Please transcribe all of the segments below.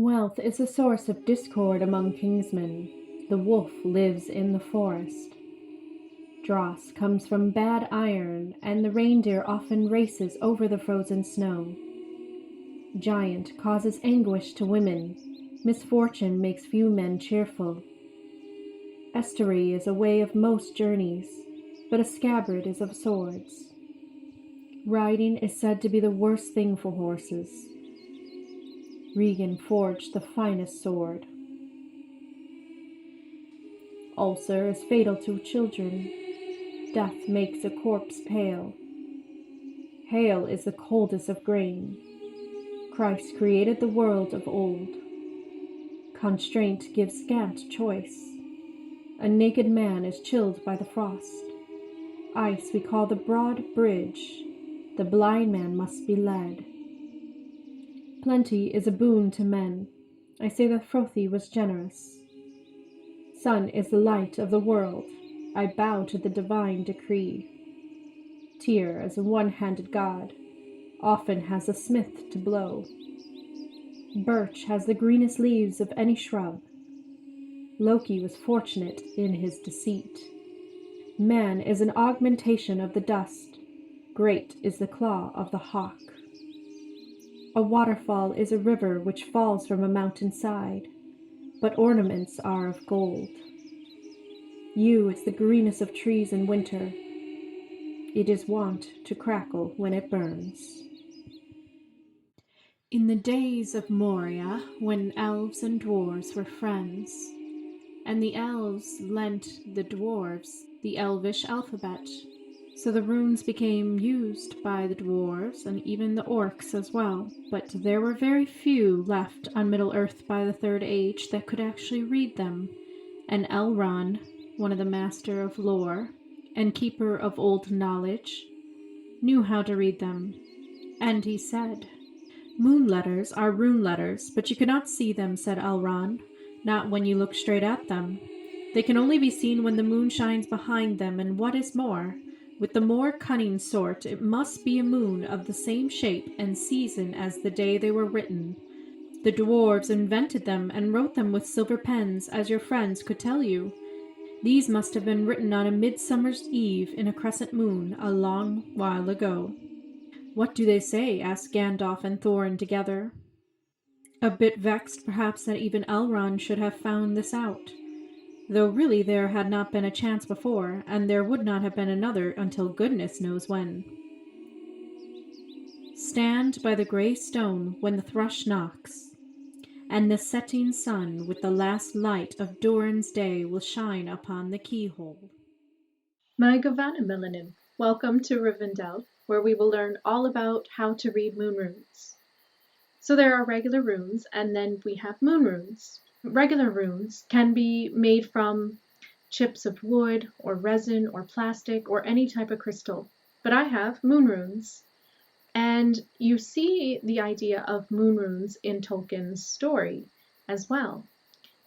Wealth is a source of discord among kingsmen. The wolf lives in the forest. Dross comes from bad iron, and the reindeer often races over the frozen snow. Giant causes anguish to women. Misfortune makes few men cheerful. Estuary is a way of most journeys, but a scabbard is of swords. Riding is said to be the worst thing for horses. Regan forged the finest sword. Ulcer is fatal to children. Death makes a corpse pale. Hail is the coldest of grain. Christ created the world of old. Constraint gives scant choice. A naked man is chilled by the frost. Ice we call the broad bridge. The blind man must be led. Plenty is a boon to men. I say that Frothi was generous. Sun is the light of the world. I bow to the divine decree. Tyr is a one-handed god. Often has a smith to blow. Birch has the greenest leaves of any shrub. Loki was fortunate in his deceit. Man is an augmentation of the dust. Great is the claw of the hawk. A waterfall is a river which falls from a mountain side, but ornaments are of gold. Yew is the greenest of trees in winter. It is wont to crackle when it burns. In the days of Moria, when elves and dwarves were friends, and the elves lent the dwarves the Elvish alphabet, so the runes became used by the dwarves and even the orcs as well. But there were very few left on Middle-earth by the Third Age that could actually read them, and Elrond, one of the master of lore and keeper of old knowledge, knew how to read them. And he said, "Moon letters are rune letters, but you cannot see them," said Elrond, "not when you look straight at them. They can only be seen when the moon shines behind them, and what is more, with the more cunning sort, it must be a moon of the same shape and season as the day they were written. The dwarves invented them and wrote them with silver pens, as your friends could tell you. These must have been written on a midsummer's eve in a crescent moon a long while ago." "What do they say?" asked Gandalf and Thorin together, a bit vexed perhaps that even Elrond should have found this out, though really there had not been a chance before, and there would not have been another until goodness knows when. "Stand by the grey stone when the thrush knocks, and the setting sun with the last light of Durin's day will shine upon the keyhole." My Govanna welcome to Rivendell, where we will learn all about how to read moon runes. So there are regular runes, and then we have moon runes. Regular runes can be made from chips of wood, or resin, or plastic, or any type of crystal. But I have moon runes. And you see the idea of moon runes in Tolkien's story as well,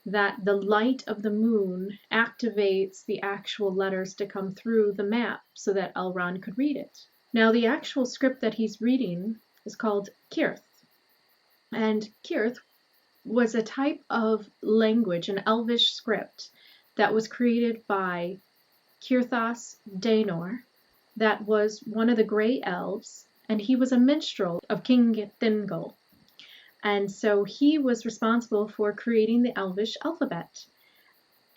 that the light of the moon activates the actual letters to come through the map so that Elrond could read it. Now, the actual script that he's reading is called Cirth. And Cirth was a type of language, an Elvish script, that was created by Cirthos Deanor, that was one of the Grey Elves, and he was a minstrel of King Thingol. And so he was responsible for creating the Elvish alphabet.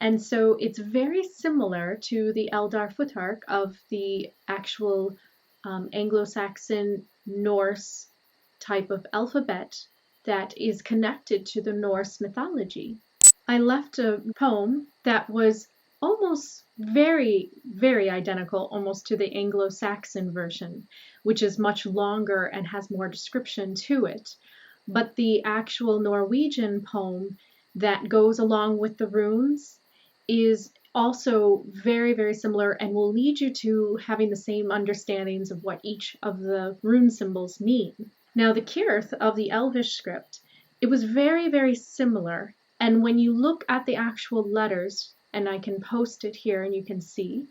And so it's very similar to the Elder Futhark of the actual Anglo-Saxon Norse type of alphabet that is connected to the Norse mythology. I left a poem that was almost very, very identical almost to the Anglo-Saxon version, which is much longer and has more description to it. But the actual Norwegian poem that goes along with the runes is also very, very similar and will lead you to having the same understandings of what each of the rune symbols mean. Now, the Cirth of the Elvish script, it was very, very similar. And when you look at the actual letters, and I can post it here and you can see,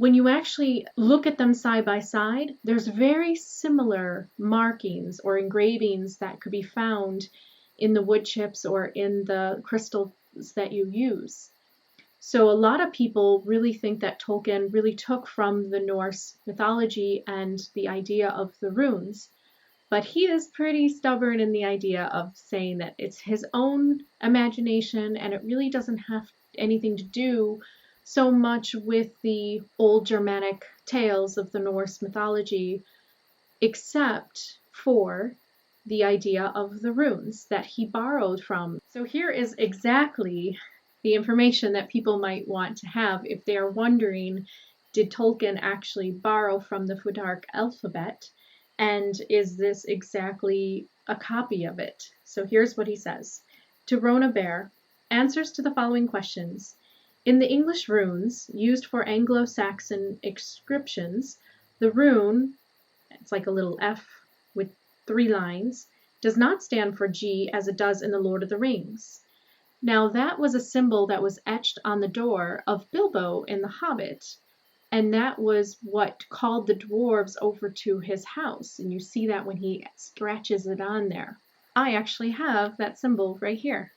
when you actually look at them side by side, there's very similar markings or engravings that could be found in the wood chips or in the crystals that you use. So a lot of people really think that Tolkien really took from the Norse mythology and the idea of the runes. But he is pretty stubborn in the idea of saying that it's his own imagination and it really doesn't have anything to do so much with the old Germanic tales of the Norse mythology, except for the idea of the runes that he borrowed from. So here is exactly the information that people might want to have if they are wondering, did Tolkien actually borrow from the Futhark alphabet? And is this exactly a copy of it? So here's what he says. To Rona Bear, answers to the following questions. In the English runes used for Anglo-Saxon inscriptions, the rune, it's like a little F with 3 lines, does not stand for G as it does in the Lord of the Rings. Now that was a symbol that was etched on the door of Bilbo in The Hobbit, and that was what called the dwarves over to his house, and you see that when he scratches it on there. I actually have that symbol right here.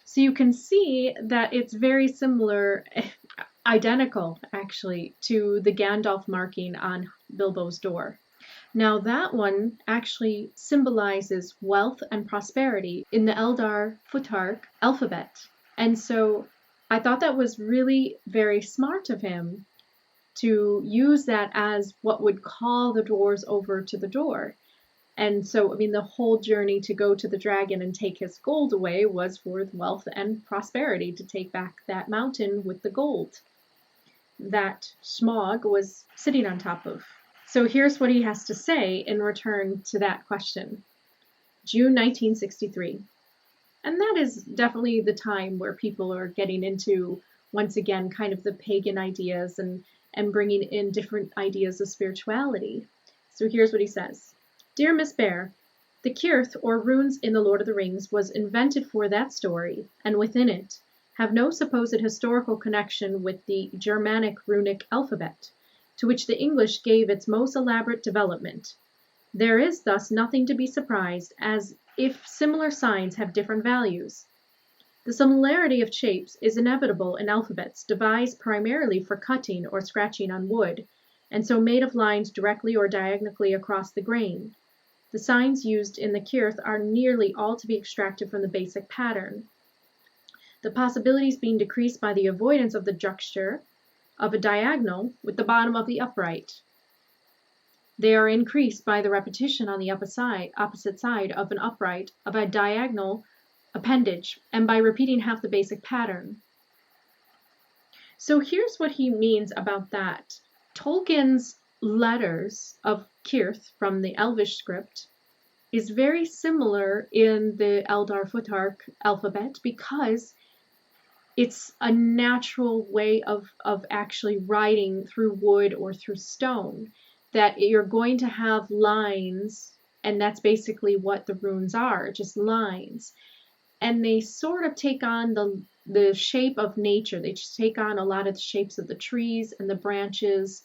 So you can see that it's very similar, identical actually, to the Gandalf marking on Bilbo's door. Now that one actually symbolizes wealth and prosperity in the Elder Futhark alphabet. And so I thought that was really very smart of him to use that as what would call the dwarves over to the door. And so, I mean, the whole journey to go to the dragon and take his gold away was for wealth and prosperity, to take back that mountain with the gold that Smaug was sitting on top of. So here's what he has to say in return to that question. June 1963. And that is definitely the time where people are getting into, once again, kind of the pagan ideas and bringing in different ideas of spirituality. So here's what he says. Dear Miss Bear, the Cirth, or runes in the Lord of the Rings, was invented for that story, and within it have no supposed historical connection with the Germanic runic alphabet, to which the English gave its most elaborate development. There is thus nothing to be surprised, as if similar signs have different values. The similarity of shapes is inevitable in alphabets devised primarily for cutting or scratching on wood, and so made of lines directly or diagonally across the grain. The signs used in the Cirth are nearly all to be extracted from the basic pattern, the possibilities being decreased by the avoidance of the juxture of a diagonal with the bottom of the upright. They are increased by the repetition on the opposite side of an upright of a diagonal appendage, and by repeating half the basic pattern. So here's what he means about that. Tolkien's letters of Cirth from the Elvish Script is very similar in the Elder Futhark alphabet because it's a natural way of actually writing through wood or through stone, that you're going to have lines, and that's basically what the runes are, just lines. And they sort of take on the shape of nature. They just take on a lot of the shapes of the trees and the branches.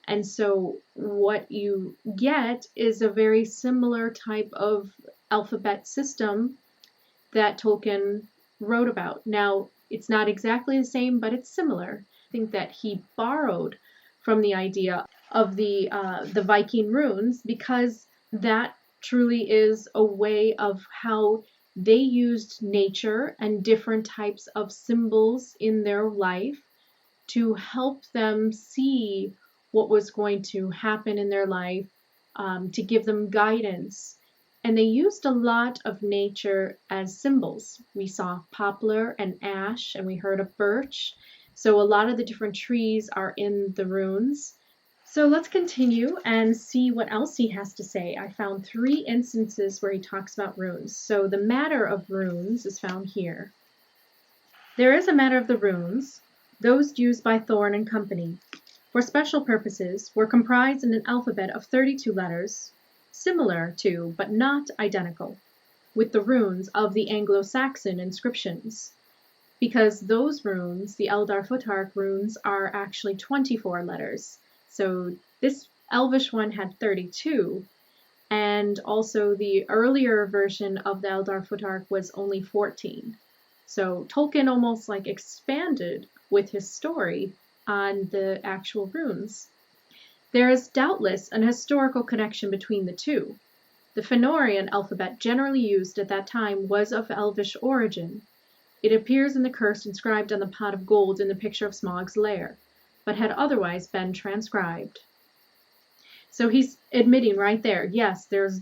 And so what you get is a very similar type of alphabet system that Tolkien wrote about. Now, it's not exactly the same, but it's similar. I think that he borrowed from the idea of the Viking runes, because that truly is a way of how they used nature and different types of symbols in their life to help them see what was going to happen in their life, to give them guidance. And they used a lot of nature as symbols. We saw poplar and ash, and we heard of birch. So a lot of the different trees are in the runes. So let's continue and see what else he has to say. I found 3 instances where he talks about runes. So the matter of runes is found here. There is a matter of the runes, those used by Thorn and Company, for special purposes, were comprised in an alphabet of 32 letters, similar to, but not identical, with the runes of the Anglo-Saxon inscriptions. because those runes, the Elder Futhark runes, are actually 24 letters. So this Elvish one had 32, and also the earlier version of the Elder Futhark was only 14. So Tolkien almost like expanded with his story on the actual runes. There is doubtless an historical connection between the two. The Fëanorian alphabet generally used at that time was of Elvish origin. It appears in the curse inscribed on the pot of gold in the picture of Smaug's lair, but had otherwise been transcribed. So he's admitting right there, yes, there's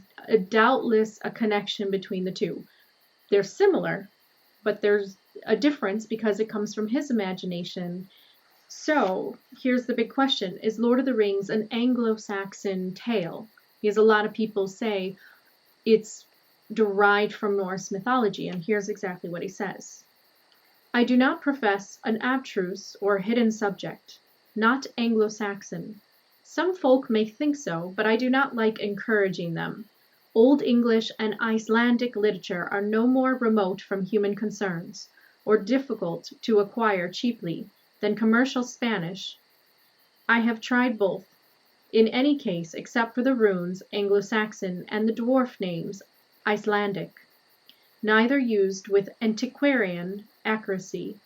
doubtless a connection between the two. They're similar, but there's a difference because it comes from his imagination. So here's the big question. Is Lord of the Rings an Anglo-Saxon tale? Because a lot of people say it's derived from Norse mythology, and here's exactly what he says. I do not profess an abstruse or hidden subject, not Anglo-Saxon. Some folk may think so, but I do not like encouraging them. Old English and Icelandic literature are no more remote from human concerns, or difficult to acquire cheaply, than commercial Spanish. I have tried both. In any case, except for the runes, Anglo-Saxon, and the dwarf names, Icelandic. Neither used with antiquarian accuracy,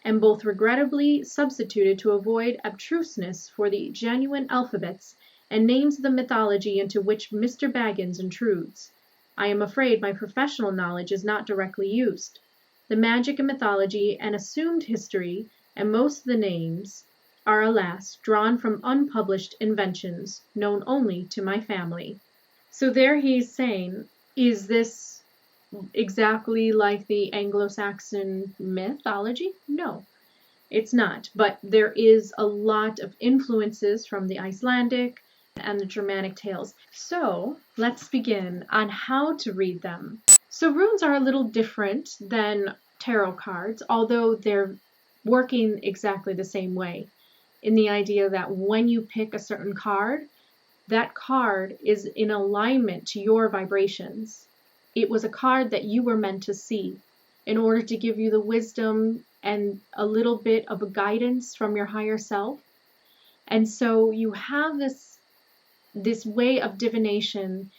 and both regrettably substituted to avoid abstruseness for the genuine alphabets and names of the mythology into which Mr. Baggins intrudes. I am afraid my professional knowledge is not directly used. The magic and mythology and assumed history, and most of the names, are, alas, drawn from unpublished inventions, known only to my family. So there he's saying, is this exactly like the Anglo-Saxon mythology? No, it's not. But there is a lot of influences from the Icelandic and the Germanic tales. So let's begin on how to read them. So runes are a little different than tarot cards, although they're working exactly the same way, in the idea that when you pick a certain card, that card is in alignment to your vibrations. It was a card that you were meant to see in order to give you the wisdom and a little bit of a guidance from your higher self. And so you have this way of divination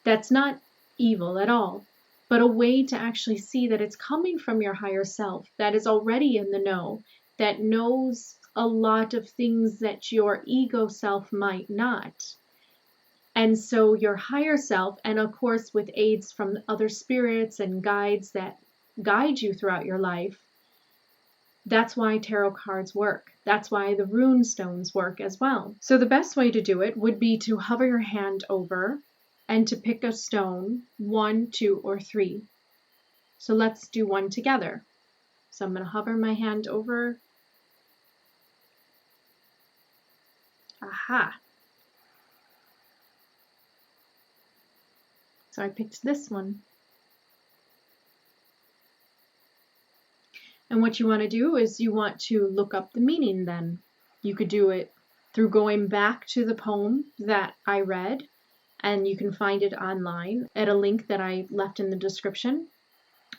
that's not evil at all, but a way to actually see that it's coming from your higher self that is already in the know, that knows a lot of things that your ego self might not. And so your higher self, and of course with aids from other spirits and guides that guide you throughout your life, that's why tarot cards work. That's why the rune stones work as well. So the best way to do it would be to hover your hand over and to pick a stone, 1, 2, or 3. So let's do one together. So I'm going to hover my hand over. Aha! So I picked this one. And what you want to do is you want to look up the meaning then. You could do it through going back to the poem that I read, and you can find it online at a link that I left in the description.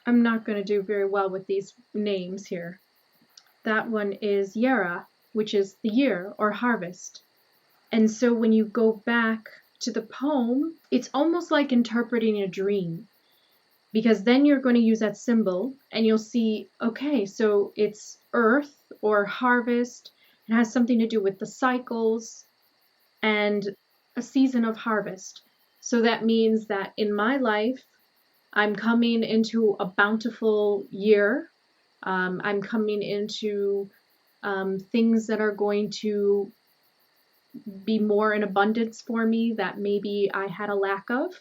I'm not going to do very well with these names here. That one is Yera, which is the year or harvest. And so when you go back to the poem, it's almost like interpreting a dream, because then you're going to use that symbol and you'll see, okay, so it's earth or harvest. It has something to do with the cycles and a season of harvest. So that means that in my life, I'm coming into a bountiful year. I'm coming into things that are going to be more in abundance for me that maybe I had a lack of.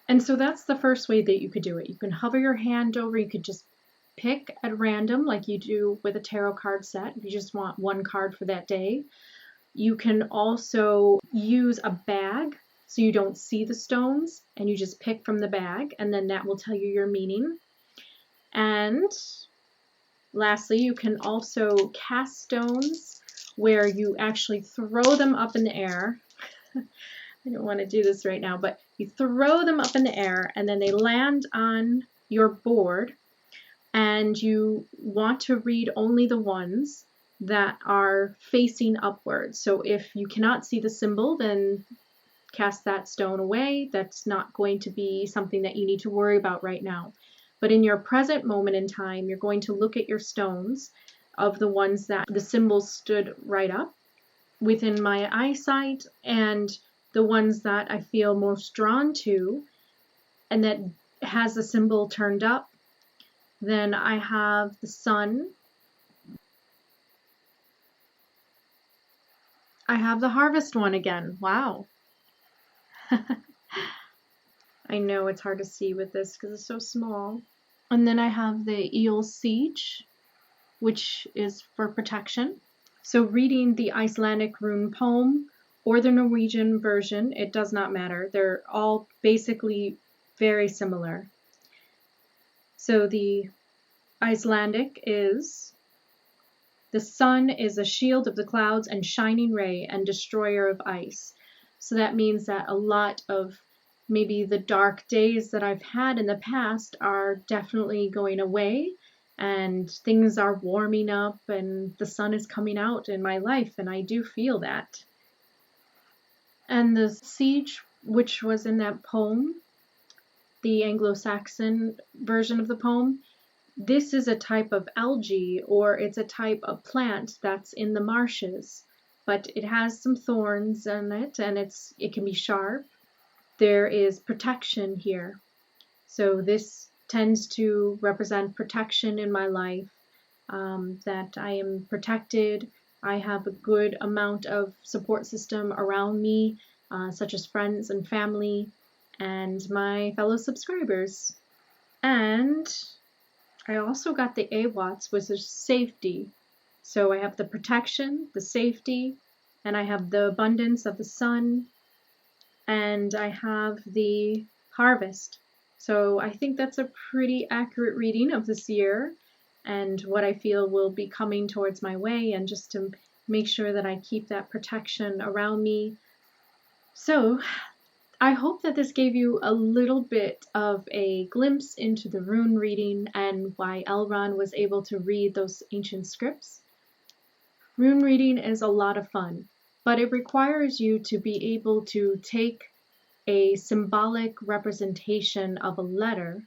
And so that's the first way that you could do it. You can hover your hand over, you could just pick at random like you do with a tarot card set if you just want one card for that day. You can also use a bag so you don't see the stones and you just pick from the bag, and then that will tell you your meaning. And lastly, you can also cast stones where you actually throw them up in the air. I don't want to do this right now, but you throw them up in the air and then they land on your board and you want to read only the ones that are facing upwards. So if you cannot see the symbol, then cast that stone away. That's not going to be something that you need to worry about right now. But in your present moment in time, you're going to look at your stones of the ones that the symbols stood right up within my eyesight, and the ones that I feel most drawn to and that has the symbol turned up. Then I have the sun. I have the harvest one again. Wow. I know it's hard to see with this because it's so small. And then I have the eel siege, which is for protection. So reading the Icelandic rune poem or the Norwegian version, it does not matter. They're all basically very similar. So the Icelandic is: the sun is a shield of the clouds and shining ray and destroyer of ice. So that means that a lot of maybe the dark days that I've had in the past are definitely going away, and things are warming up and the sun is coming out in my life, and I do feel that. And the siege, which was in that poem, the Anglo-Saxon version of the poem, this is a type of algae, or it's a type of plant that's in the marshes, but it has some thorns in it, and it can be sharp. There is protection here. So this tends to represent protection in my life, that I am protected. I have a good amount of support system around me, such as friends and family and my fellow subscribers. And I also got the AWATS, which is safety. So I have the protection, the safety, and I have the abundance of the sun, and I have the harvest. So I think that's a pretty accurate reading of this year and what I feel will be coming towards my way, and just to make sure that I keep that protection around me. So I hope that this gave you a little bit of a glimpse into the rune reading and why Elrond was able to read those ancient scripts. Rune reading is a lot of fun, but it requires you to be able to take a symbolic representation of a letter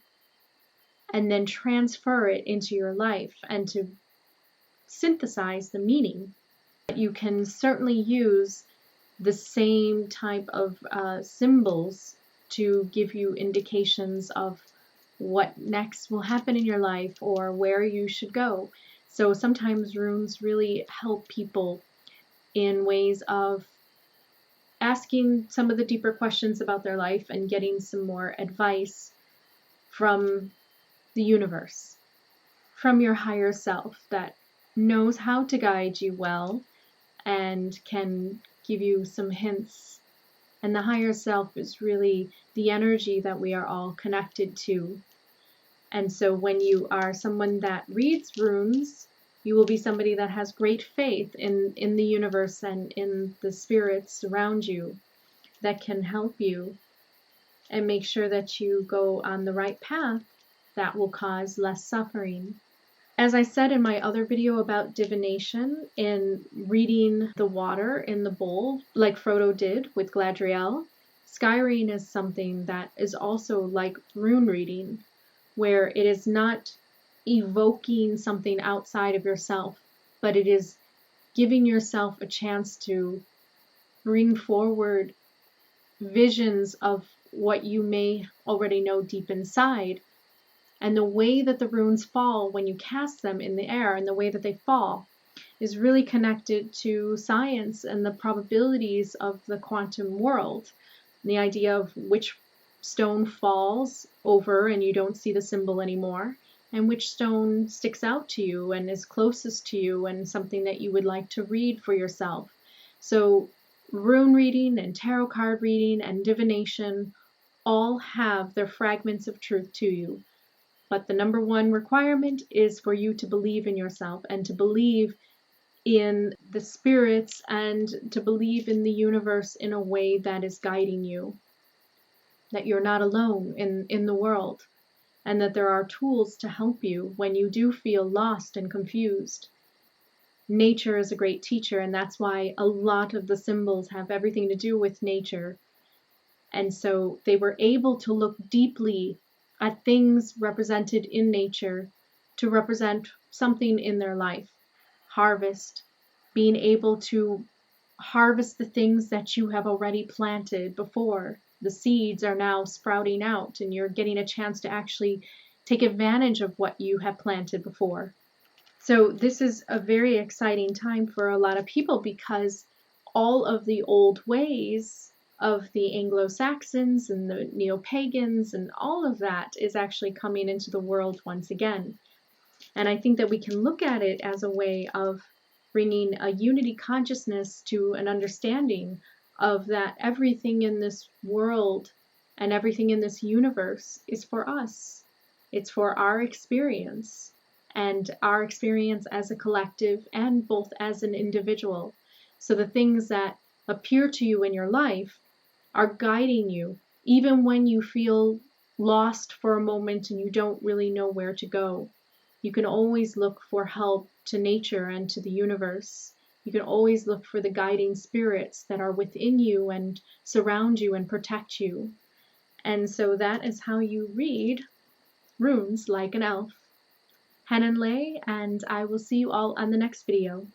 and then transfer it into your life and to synthesize the meaning. You can certainly use the same type of symbols to give you indications of what next will happen in your life or where you should go. So sometimes runes really help people in ways of asking some of the deeper questions about their life and getting some more advice from the universe, from your higher self that knows how to guide you well and can give you some hints. And the higher self is really the energy that we are all connected to. And so when you are someone that reads runes, you will be somebody that has great faith in the universe and in the spirits around you that can help you and make sure that you go on the right path that will cause less suffering. As I said in my other video about divination, in reading the water in the bowl, like Frodo did with Galadriel, scrying is something that is also like rune reading, where it is not evoking something outside of yourself, but it is giving yourself a chance to bring forward visions of what you may already know deep inside. And the way that the runes fall when you cast them in the air, and the way that they fall, is really connected to science and the probabilities of the quantum world. And the idea of which stone falls over and you don't see the symbol anymore, and which stone sticks out to you and is closest to you and something that you would like to read for yourself. So rune reading and tarot card reading and divination all have their fragments of truth to you. But the number one requirement is for you to believe in yourself and to believe in the spirits and to believe in the universe in a way that is guiding you, that you're not alone in the world. and that there are tools to help you when you do feel lost and confused. Nature is a great teacher, and that's why a lot of the symbols have everything to do with nature. And so they were able to look deeply at things represented in nature to represent something in their life. Harvest, being able to harvest the things that you have already planted before. The seeds are now sprouting out, and you're getting a chance to actually take advantage of what you have planted before. So this is a very exciting time for a lot of people, because all of the old ways of the Anglo-Saxons and the neo-pagans and all of that is actually coming into the world once again. And I think that we can look at it as a way of bringing a unity consciousness to an understanding of that everything in this world and everything in this universe is for us. It's for our experience, and our experience as a collective and both as an individual. So the things that appear to you in your life are guiding you, even when you feel lost for a moment and you don't really know where to go. You can always look for help to nature and to the universe. You can always look for the guiding spirits that are within you and surround you and protect you. And so that is how you read runes like an elf. Hen and Lay, and I will see you all on the next video.